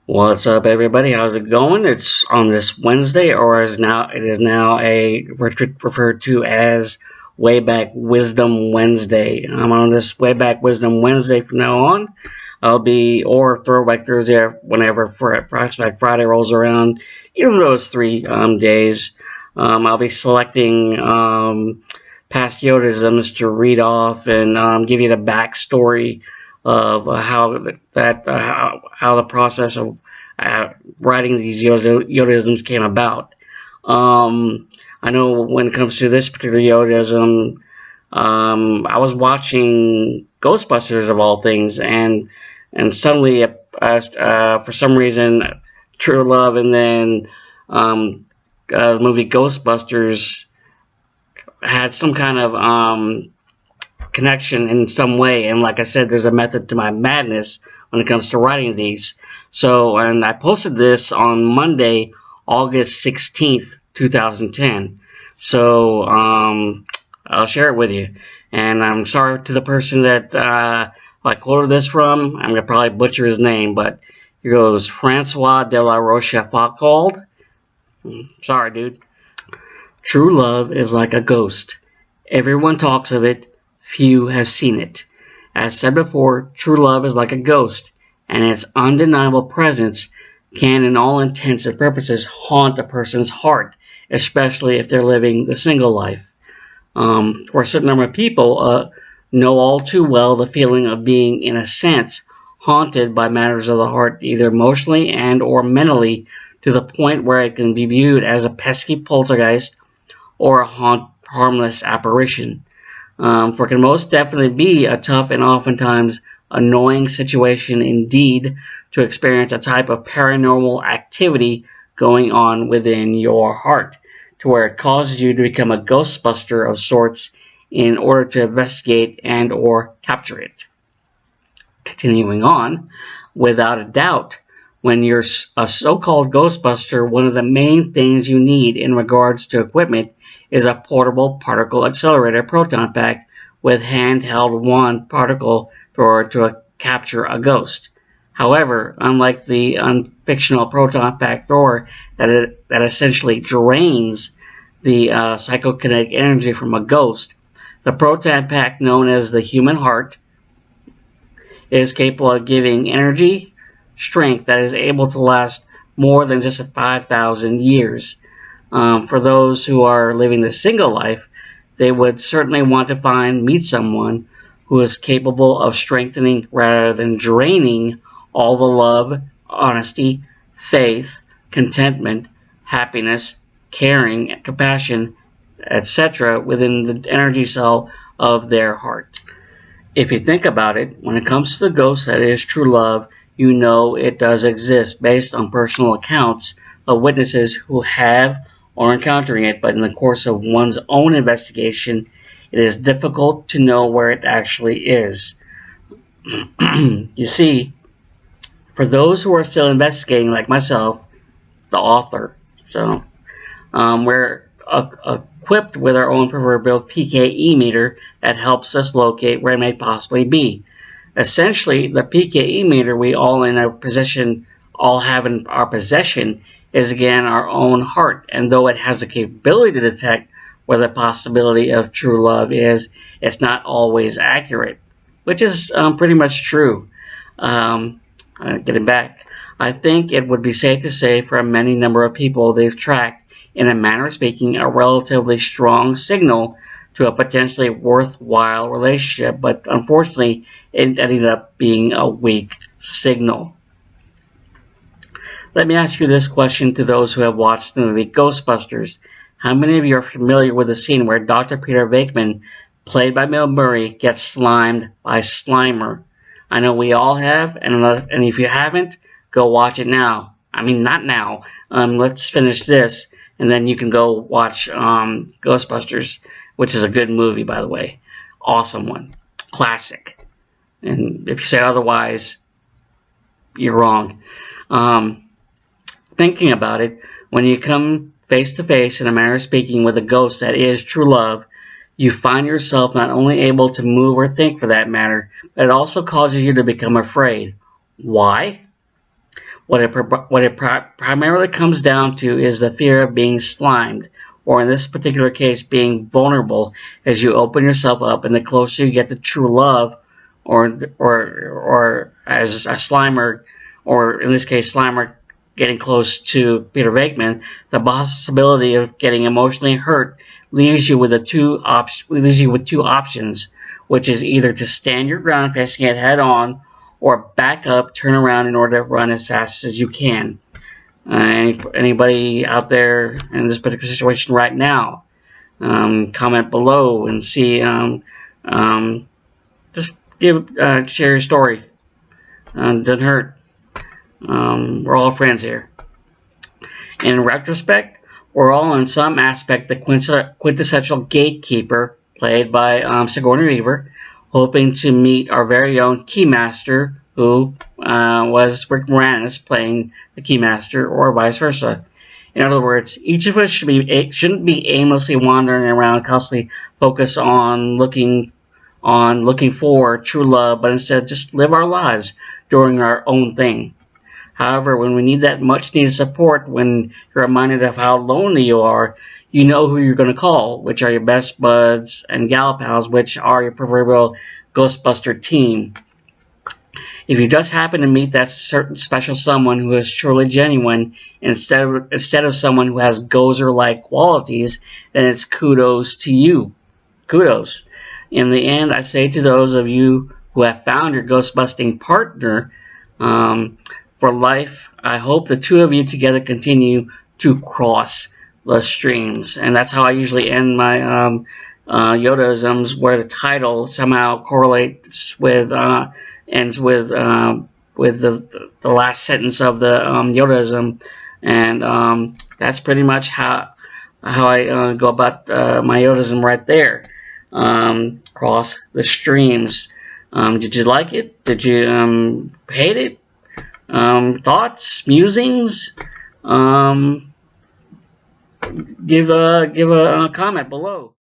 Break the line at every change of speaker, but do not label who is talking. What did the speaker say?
What's up, everybody? How's it going? It's on this Wednesday, or it is now referred to as Wayback Wisdom Wednesday. I'm on this Wayback Wisdom Wednesday from now on. Or Throwback Thursday whenever Flashback Friday rolls around. Either of those three days, I'll be selecting past Yodaisms to read off and give you the backstory of how the process of writing these Yodaisms came about. I know when it comes to this particular Yodaism, I was watching Ghostbusters of all things, and suddenly, for some reason, True Love, and then the movie Ghostbusters had some kind of connection in some way. And like I said, there's a method to my madness when it comes to writing these. So, and I posted this on Monday, August 16th, 2010. So, I'll share it with you. And I'm sorry to the person that I quoted this from. I'm going to probably butcher his name, but here goes: Francois de la Rochefoucauld. Sorry, dude. True love is like a ghost. Everyone talks of it. Few have seen it. As said before, true love is like a ghost, and its undeniable presence can, in all intents and purposes, haunt a person's heart, especially if they're living the single life. For a certain number of people, know all too well the feeling of being, in a sense, haunted by matters of the heart, either emotionally and or mentally, to the point where it can be viewed as a pesky poltergeist or a harmless apparition. For it can most definitely be a tough and oftentimes annoying situation indeed to experience a type of paranormal activity going on within your heart, to where it causes you to become a ghostbuster of sorts in order to investigate and or capture it. Continuing on, without a doubt, when you're a so-called ghostbuster, one of the main things you need in regards to equipment is a portable particle accelerator proton pack with handheld wand particle thrower to capture a ghost. However, unlike the unfictional proton pack thrower that essentially drains the psychokinetic energy from a ghost, the proton pack, known as the human heart, is capable of giving energy, strength that is able to last more than just 5,000 years. For those who are living the single life, they would certainly want to meet someone who is capable of strengthening rather than draining all the love, honesty, faith, contentment, happiness, caring, compassion, etc. within the energy cell of their heart. If you think about it, when it comes to the ghost that is true love, you know it does exist based on personal accounts of witnesses who have or encountering it, but in the course of one's own investigation, it is difficult to know where it actually is. You see, for those who are still investigating, like myself, the author, we're equipped with our own proverbial PKE meter that helps us locate where it may possibly be. Essentially, the PKE meter we all have in our possession is again our own heart, and though it has the capability to detect where the possibility of true love is, it's not always accurate, which is pretty much true. Getting back, I think it would be safe to say for a many number of people they've tracked, in a manner of speaking, a relatively strong signal to a potentially worthwhile relationship, but unfortunately it ended up being a weak signal. Let me ask you this question to those who have watched the movie Ghostbusters. How many of you are familiar with the scene where Dr. Peter Venkman, played by Bill Murray, gets slimed by Slimer? I know we all have, and if you haven't, go watch it now. I mean, not now. Let's finish this, and then you can go watch Ghostbusters, which is a good movie, by the way. Awesome one. Classic. And if you say otherwise, you're wrong. Thinking about it, when you come face to face, in a manner of speaking, with a ghost that is true love, you find yourself not only able to move or think for that matter, but it also causes you to become afraid. Why? Primarily comes down to is the fear of being slimed, or in this particular case, being vulnerable as you open yourself up, and the closer you get to true love, or as a Slimer, or in this case, Slimer getting close to Peter Venkman, the possibility of getting emotionally hurt leaves you with two options, which is either to stand your ground facing it head on, or back up, turn around in order to run as fast as you can. Anybody out there in this particular situation right now, comment below and see. Just share your story. Doesn't hurt. We're all friends here. In retrospect, we're all in some aspect the quintessential gatekeeper, played by Sigourney Weaver, hoping to meet our very own Keymaster, who was Rick Moranis playing the Keymaster, or vice versa. In other words, each of us shouldn't be aimlessly wandering around, constantly focused on looking for true love, but instead just live our lives doing our own thing. However, when we need that much-needed support, when you're reminded of how lonely you are, you know who you're going to call, which are your best buds and gal pals, which are your proverbial Ghostbuster team. If you just happen to meet that certain special someone who is truly genuine, instead of someone who has Gozer-like qualities, then it's kudos to you. Kudos. In the end, I say to those of you who have found your Ghostbusting partner for life, I hope the two of you together continue to cross the streams. And that's how I usually end my Yodaisms, where the title somehow correlates with ends with the last sentence of the Yodaism, and that's pretty much how I go about my Yodaism right there. Cross the streams. Did you like it? Did you hate it? Thoughts, musings? Give a comment below.